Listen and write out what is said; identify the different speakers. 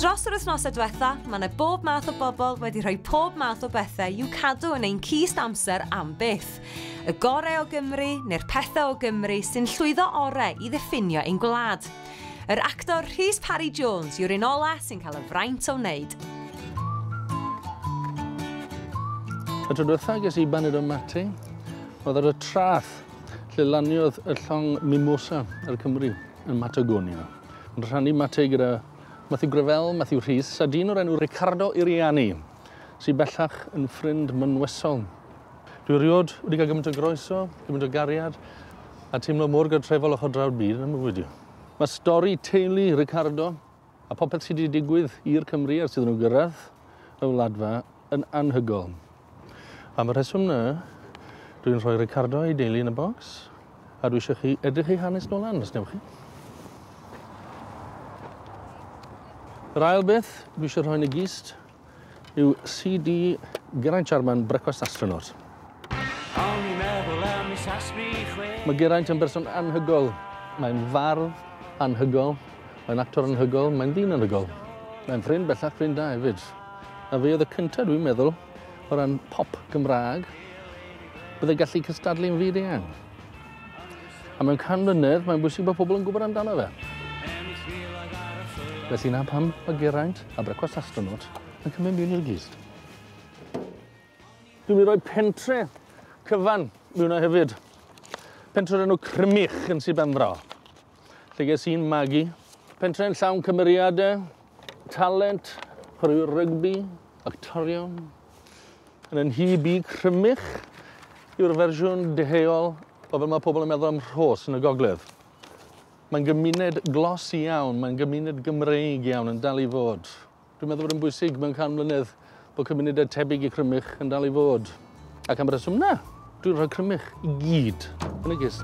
Speaker 1: Dros yr wythnosau diwetha, mae yna bob math o bobl wedi rhoi pob math o bethau i'w cadw yn ein Nghist Amser am byth. Y gorau o Gymru neu'r pethau o Gymru sy'n llwyddo orau i ddiffinio ein gwlad. Yr actor Rhys Parry Jones yw'r un ola sy'n cael y fraint o wneud.
Speaker 2: Y tro diwetha ges i baned o mate, oedd ar y trath lle laniodd y llong mimosa ar Cymru yn Matagonia. Yn rhannu mate gyda Matthew Grefel, Matthew Rhys, a dyn o'r enw Ricardo Iriani, sy'n bellach yn ffrind mynwesol. Dwi eriod wedi cael gymaint o groeso, gymaint o gariad, a teimlo mor gytrefol o chodrawd byd yn mywyd i. Mae stori teulu Ricardo a popeth sydd wedi digwydd i'r Cymru ar sydd nhw'n gyrraedd y wladfa yn anhygol. Am y rheswm na, dwi'n rhoi Ricardo i deulu yn y bocs, a dwi eisiau chi edrych ei hanes nôl lan, os newch chi. Yr ail beth dwi eisiau rhoi yn y Nghist yw CD Geraint Jarman Brecwast Astronaut. Mae Geraint yn berson anhygol. Mae'n fardd anhygol, mae'n actor anhygol, mae'n ddyn anhygol. Mae'n ffrind bellach, ffrind da hefyd. A fe oedd y cyntaf dwi'n meddwl o ran pop Gymraeg byddai gallu cystadlu'n fyd eang. A mewn can mlynedd, mae'n bwysig bod pobl yn gwybod amdano fe. Felly na pam mae Geraint a Brecwast Astronaut yn cymryd mewn i'r Nghist. Dwi'n mynd i roi pentre cyfan mewn hefyd. Pentre enw Crymych yn Sir Benfro. Lle ges i'n magu. Pentre'n llawn cymeriadau, talent, chwaraewyr rygbi, actorion. Yn nhib i Crymych yw'r fersiwn deheuol o fel mae pobl yn meddwl am Rhos yn y gogledd. Mae'n gymuned glos iawn, mae'n gymuned Gymreig iawn yn dal i fod. Dwi'n meddwl bod yn bwysig mewn can mlynedd bod cymunedau tebyg i Crymych yn dal i fod. Ac am reswm na, dwi'n rhoi Crymych i gyd yn y Nghist.